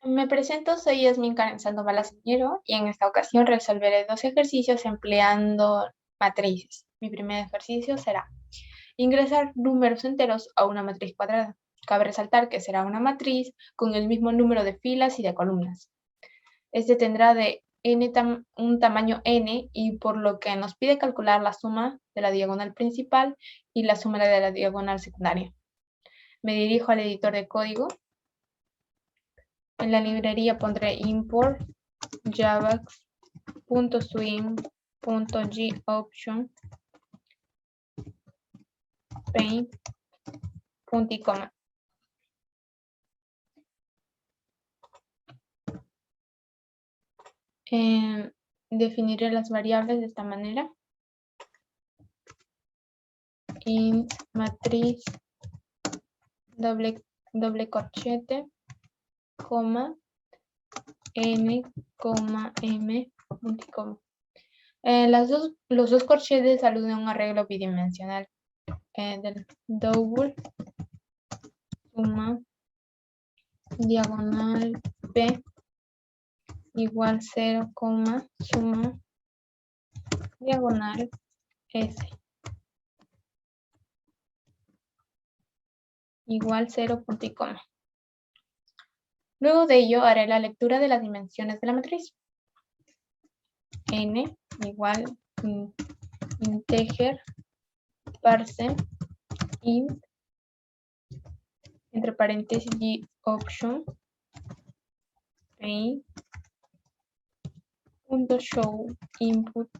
Me presento, soy Yasmin Karen Sandoval Aceñero y en esta ocasión resolveré 2 ejercicios empleando matrices. Mi primer ejercicio será ingresar números enteros a una matriz cuadrada. Cabe resaltar que será una matriz con el mismo número de filas y de columnas. Este tendrá de un tamaño n y por lo que nos pide calcular la suma de la diagonal principal y la suma de la diagonal secundaria. Me dirijo al editor de código. En la librería pondré import javax.swing.goption paint punto y coma. Definiré las variables de esta manera. Int matriz doble corchete, coma, n, m, punto y coma. Los dos corchetes aluden a un arreglo bidimensional del double suma diagonal p igual 0, suma diagonal s igual 0, punto y coma. Luego de ello haré la lectura de las dimensiones de la matriz. N igual integer parse int entre paréntesis y option paint punto show input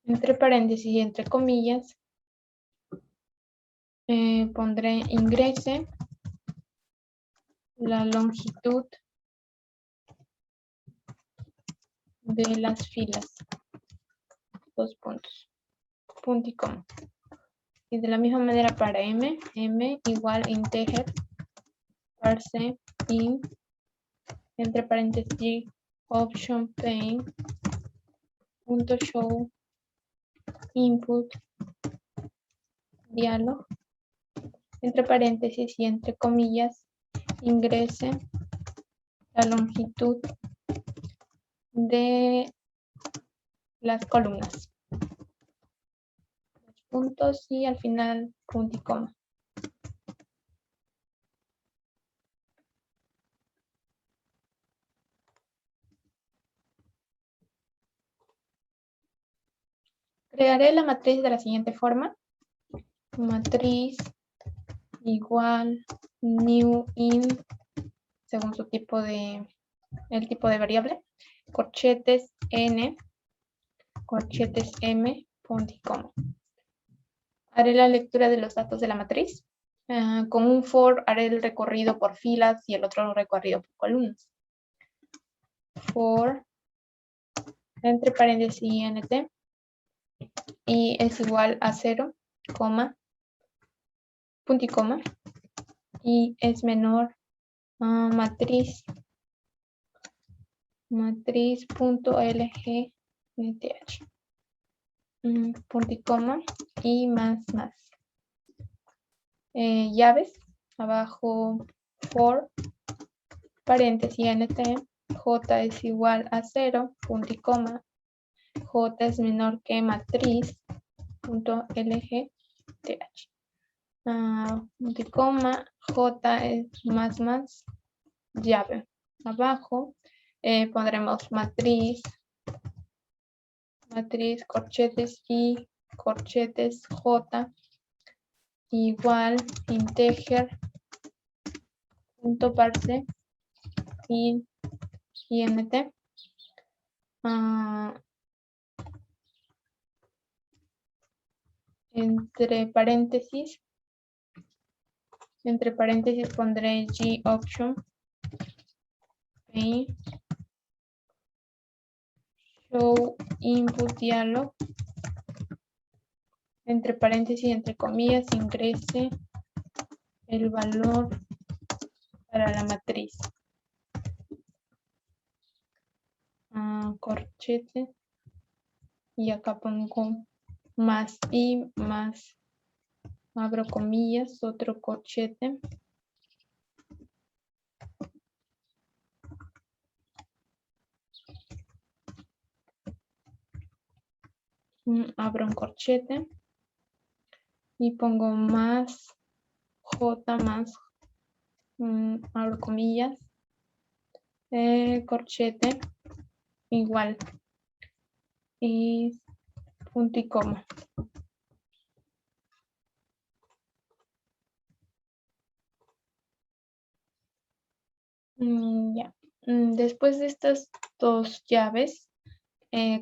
entre paréntesis y entre comillas pondré ingrese la longitud de las filas, 2 puntos, punto y coma. Y de la misma manera para m igual integer parse int entre paréntesis option paint punto show input dialog entre paréntesis y entre comillas ingrese la longitud de las columnas, puntos y al final punto y coma. Crearé la matriz de la siguiente forma. Matriz igual new int según su tipo de variable, corchetes n, corchetes m, punto y coma. Haré la lectura de los datos de la matriz. Con un for haré el recorrido por filas y el otro recorrido por columnas. For entre paréntesis int y es igual a 0, punto y coma, y es menor a matriz punto lg punto y coma y más. Llaves abajo for paréntesis nt j es igual a 0, punto y coma, j es menor que matriz punto lg punto y coma, j es más llave. Abajo pondremos matriz corchetes y corchetes j igual integer punto parse int entre paréntesis pondré g option paint show input dialog entre paréntesis y entre comillas ingrese el valor para la matriz. Corchete y acá pongo más y más, abro comillas, otro corchete abro un corchete y pongo más J más, abro comillas, corchete igual y punto y coma. Ya. Después de estas dos llaves,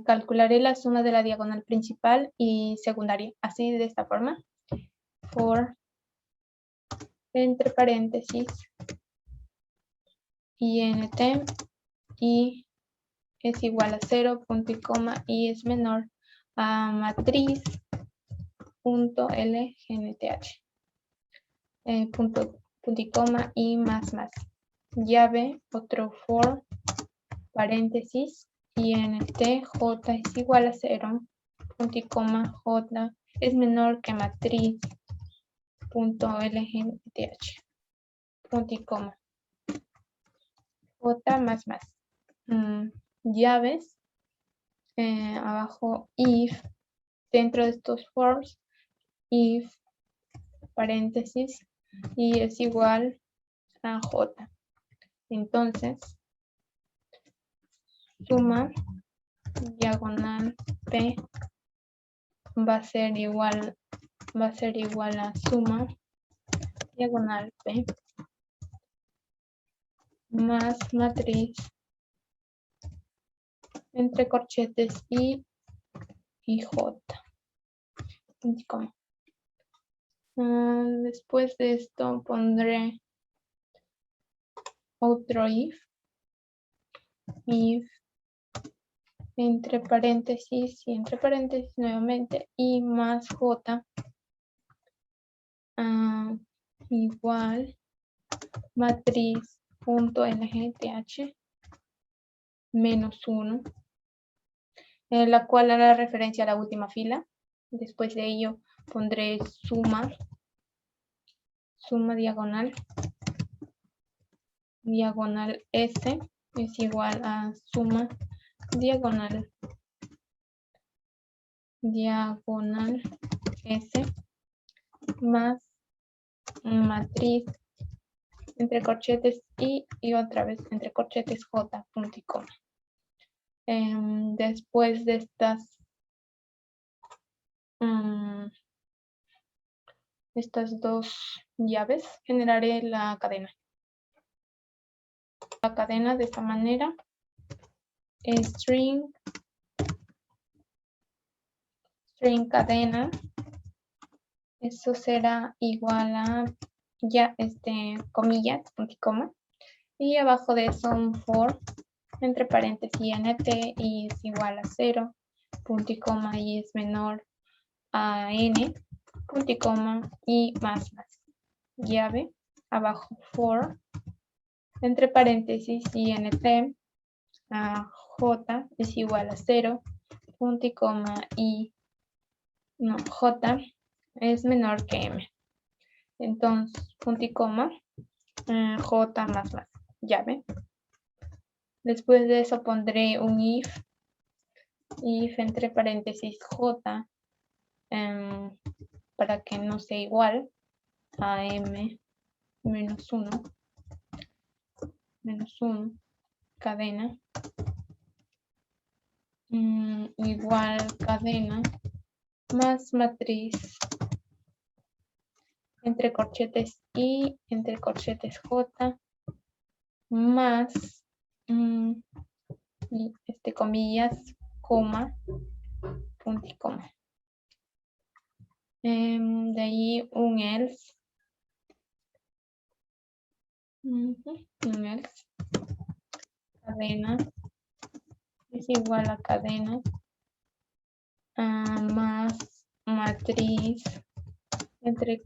calcularé la suma de la diagonal principal y secundaria, así de esta forma. For, entre paréntesis, int y es igual a 0, punto y coma, y es menor a matriz punto lgnth, punto y coma y más. Llave, otro for, paréntesis, int j es igual a 0, punto y coma, j es menor que matriz punto lgnth, punto y coma, j más. Llaves, abajo if, dentro de estos fors, if, paréntesis, y es igual a j. Entonces, suma diagonal p va a ser igual a suma diagonal p más matriz entre corchetes y j. Después de esto pondré otro if entre paréntesis y entre paréntesis nuevamente y más j igual matriz punto lgnth menos 1, la cual hará referencia a la última fila. Después de ello pondré suma diagonal s es igual a suma diagonal s más matriz entre corchetes y otra vez entre corchetes j, punto y coma. Después de estas dos llaves generaré la cadena. La cadena de esta manera, string cadena, eso será igual a ya comillas, punto y coma, y abajo de eso un for entre paréntesis int y es igual a 0, punto y coma, y es menor a n, punto y coma, y más. Llave, abajo for, entre paréntesis int a j es igual a 0, punto y coma, y no, j es menor que m. Entonces, punto y coma, j más, llave. Después de eso pondré un if entre paréntesis j, para que no sea igual a m menos 1, cadena, igual cadena, más matriz entre corchetes y entre corchetes j, más y comillas, coma, punto y coma. De ahí un else, cadena es igual a cadena más matriz entre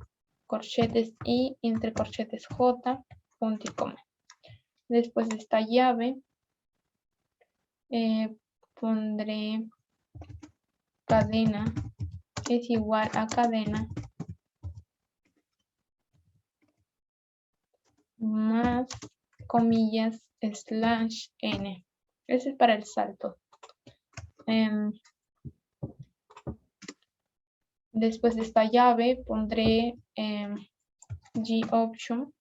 corchetes y entre corchetes j, punto y coma. Después de esta llave pondré cadena es igual a cadena más comillas slash n. Ese es para el salto. Después de esta llave pondré gOption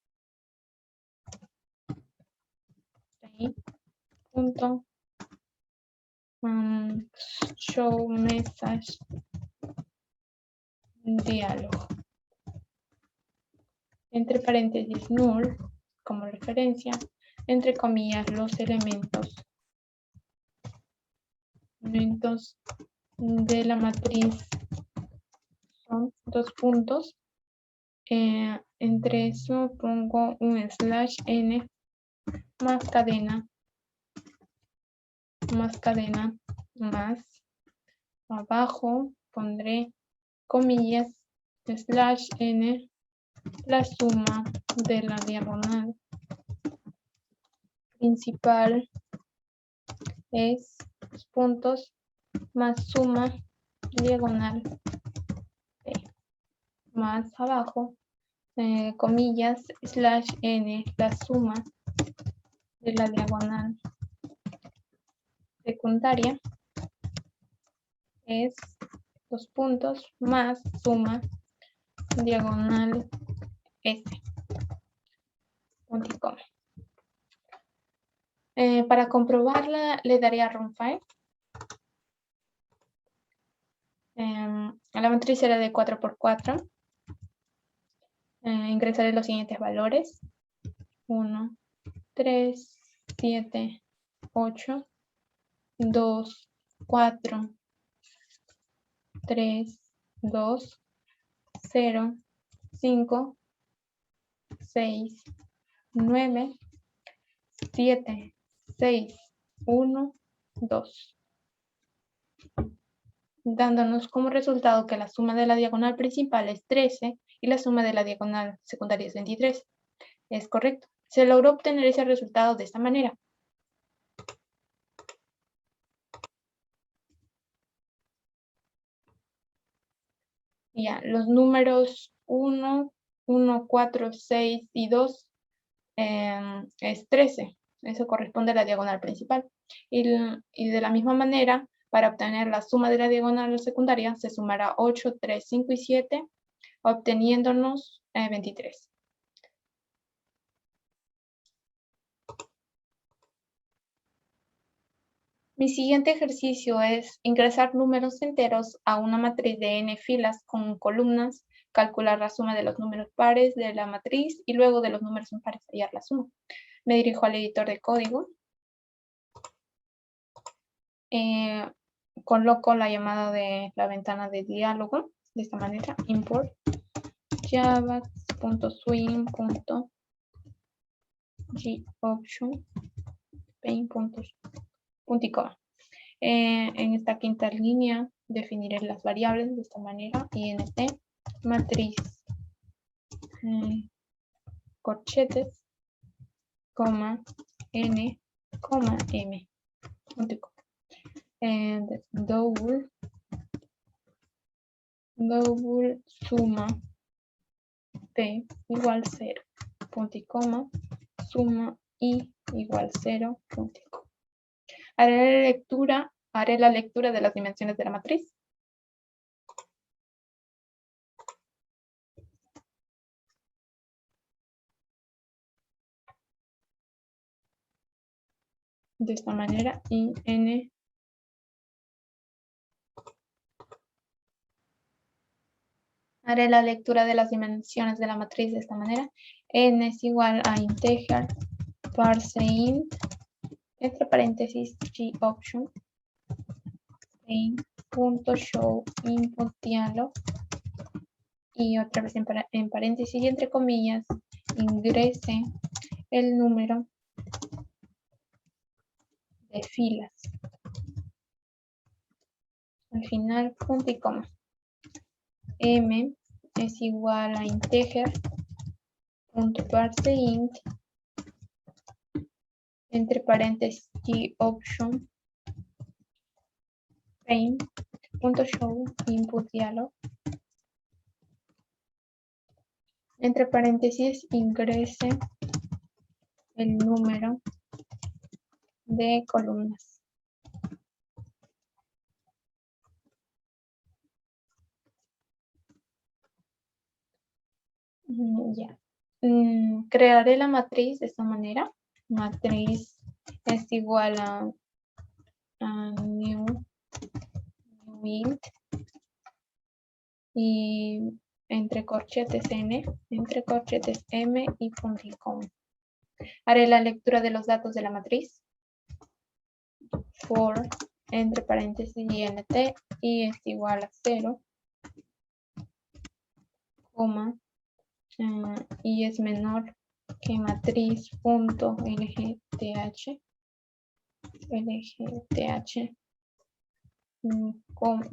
punto show message dialog, entre paréntesis null como referencia, entre comillas los elementos de la matriz son 2 puntos. Entre eso pongo un /n más cadena más abajo pondré comillas /n la suma de la diagonal principal es puntos más suma diagonal p, más abajo comillas /n la suma de la diagonal secundaria es 2 puntos más suma diagonal s, punto y coma. Para comprobarla le daría run 5. La matriz será de 4 por 4. Ingresaré los siguientes valores: 1, 3, 7, 8, 2, 4, 3, 2, 0, 5, 6, 9, 7, 6, 1, 2. Dándonos como resultado que la suma de la diagonal principal es 13 y la suma de la diagonal secundaria es 23. Es correcto. Se logró obtener ese resultado de esta manera. Ya, los números 1, 4, 6 y 2 es 13. Eso corresponde a la diagonal principal. Y de la misma manera, para obtener la suma de la diagonal secundaria, se sumará 8, 3, 5 y 7, obteniéndonos 23. Mi siguiente ejercicio es ingresar números enteros a una matriz de n filas con columnas, calcular la suma de los números pares de la matriz y luego de los números impares hallar la suma. Me dirijo al editor de código. Coloco la llamada de la ventana de diálogo de esta manera: import java.swing.gOption punto y coma. En esta quinta línea definiré las variables de esta manera: int matriz corchetes, coma n, coma m, punto y coma. And double suma p igual 0, punto y coma, suma i igual 0, punto y coma. Haré la lectura de las dimensiones de la matriz. De esta manera, n haré la lectura de las dimensiones de la matriz de esta manera: n es igual a integer parseInt entre paréntesis gOption punto show input dialog, y otra vez en paréntesis y entre comillas ingrese el número de filas. Al final, punto y coma. M es igual a integer punto parseInt entre paréntesis gOption punto show input dialog, entre paréntesis ingrese el número de columnas. Ya. Crearé la matriz de esta manera. Matriz es igual a new int y entre corchetes n, entre corchetes m y punto y coma. Haré la lectura de los datos de la matriz. For, entre paréntesis, int y es igual a 0, coma, y es menor que matriz punto lgth,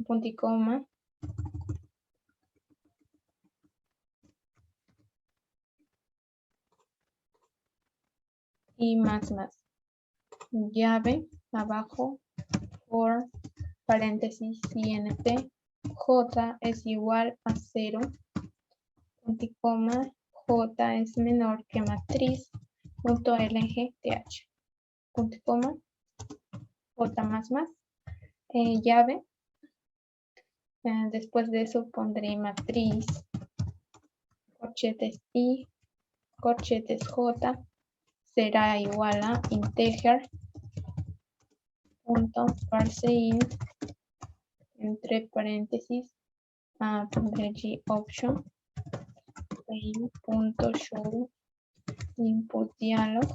punto y coma, y más. Llave, abajo, for, paréntesis, int, j es igual a 0, punto y coma, j es menor que matriz punto lgth, punto y coma, j más, llave. Después de eso pondré matriz, corchetes i, corchetes j, será igual a integer punto parseInt, entre paréntesis, pondré g option, punto show input dialog,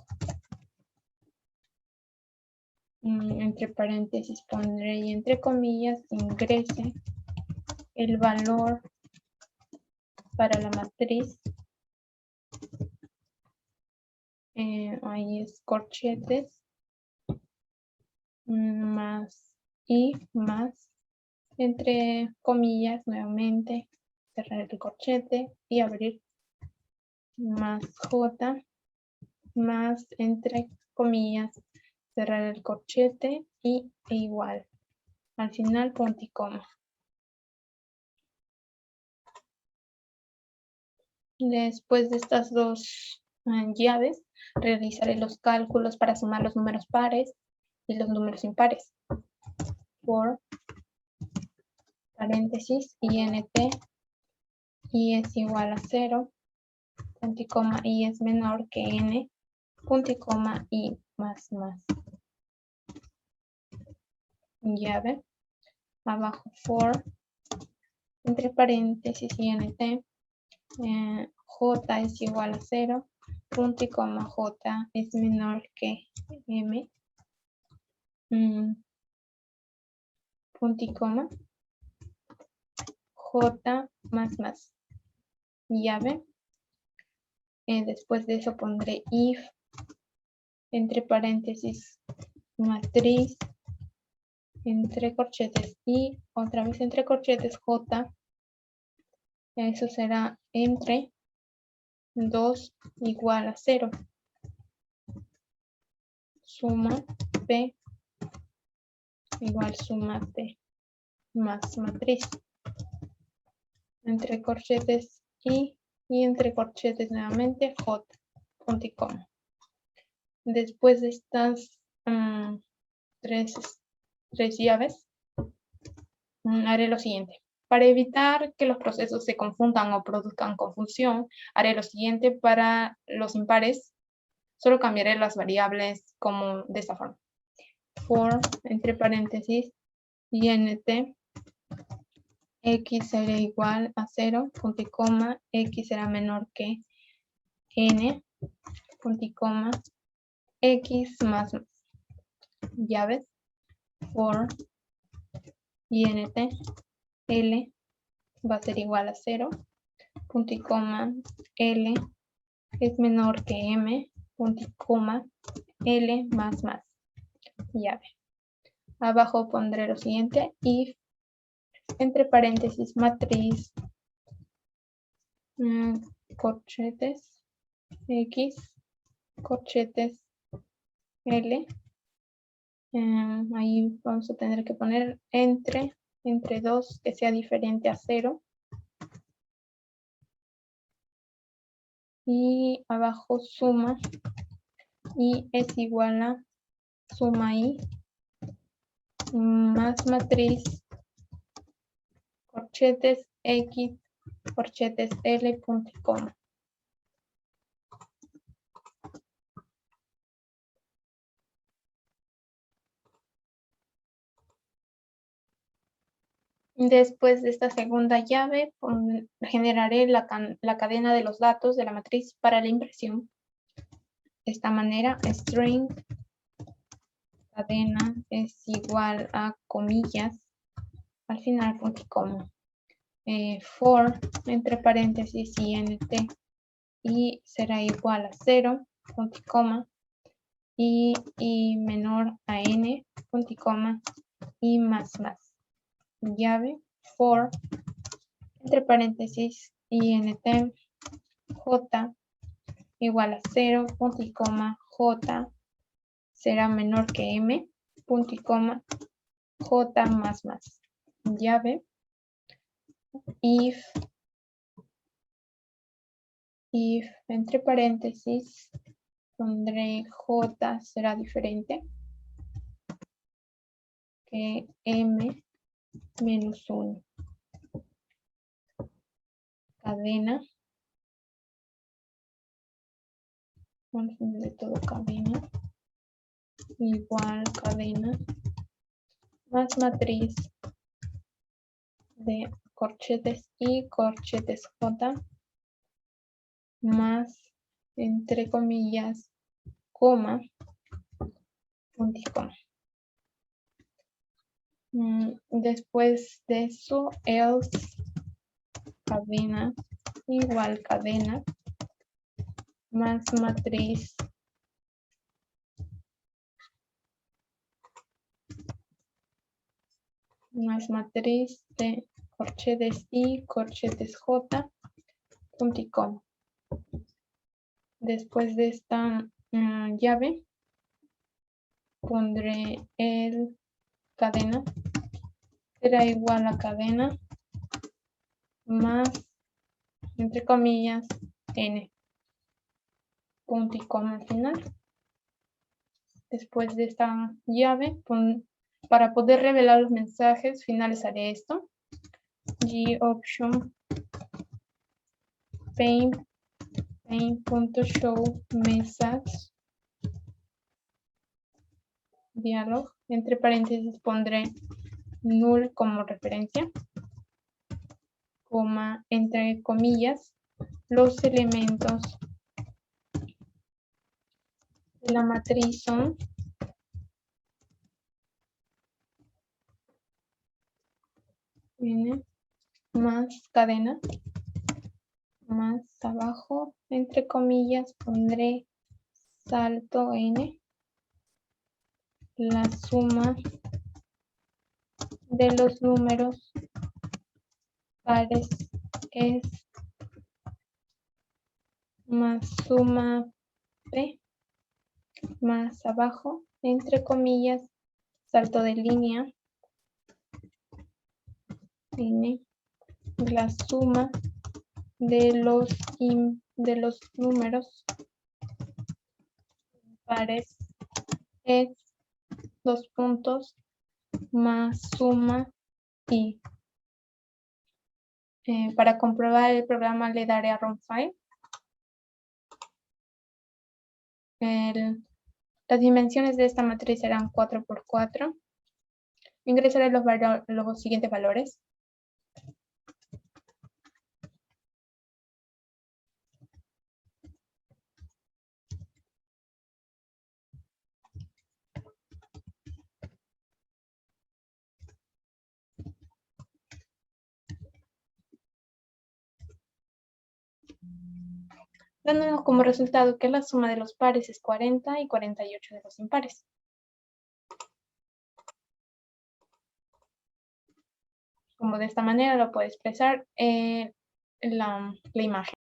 entre paréntesis pondré y entre comillas ingrese el valor para la matriz, ahí es corchetes, más y más, entre comillas nuevamente, cerrar el corchete y abrir, más j, más entre comillas, cerrar el corchete e igual. Al final punto y coma. Después de estas dos llaves, realizaré los cálculos para sumar los números pares y los números impares. For, paréntesis, int, y es igual a 0, punto y coma, y es menor que n, punto y coma, y más. Llave, abajo for, entre paréntesis, int, j es igual a 0, punto y coma, j es menor que m, punto y coma, j más. Llave. Después de eso pondré if, entre paréntesis, matriz, entre corchetes y otra vez entre corchetes j, eso será entre 2 igual a 0, suma p igual suma p más matriz, entre corchetes y entre corchetes nuevamente j, punto y coma. Después de estas tres llaves, haré lo siguiente. Para evitar que los procesos se confundan o produzcan confusión, haré lo siguiente. Para los impares, solo cambiaré las variables como de esta forma. For, entre paréntesis, int, x será igual a 0, punto y coma, x será menor que n, punto y coma, x más. Llaves, for, int, l va a ser igual a 0, punto y coma, l es menor que m, punto y coma, l más. Llave. Abajo pondré lo siguiente, if, entre paréntesis, matriz, corchetes, x, corchetes, l, ahí vamos a tener que poner entre 2 que sea diferente a 0, y abajo suma, y es igual a suma i más matriz, corchetes x, corchetes l, punto y coma. Después de esta segunda llave, generaré la cadena de los datos de la matriz para la impresión. De esta manera, string cadena es igual a comillas, al final punto y coma. For, entre paréntesis, int, y será igual a 0, punto y coma, y menor a n, punto y coma, y más. Llave for, entre paréntesis, int, j, igual a 0, punto y coma, j, será menor que m, punto y coma, j más. Llave if entre paréntesis pondré j será diferente que m menos 1. Cadena, vamos a poner todo cadena, igual cadena, más matriz de corchetes y corchetes j, más, entre comillas, coma, punto y coma. Después de eso, else cadena igual cadena más matriz de corchetes y corchetes j, punto y coma. Después de esta llave pondré el cadena, será igual a cadena más, entre comillas, n, punto y coma al final. Después de esta llave, para poder revelar los mensajes finales haré esto. Goption paint.show message dialog, entre paréntesis pondré null como referencia, coma, entre comillas, los elementos de la matriz son n más cadena, más abajo, entre comillas, pondré salto n, la suma de los números pares es más suma p, más abajo, entre comillas, salto de línea, n, la suma de los números pares es 2 puntos más suma y. Para comprobar el programa le daré a run file. Las dimensiones de esta matriz serán 4 por 4. Ingresaré los siguientes valores. Dándonos como resultado que la suma de los pares es 40 y 48 de los impares. Como de esta manera lo puedo expresar la imagen.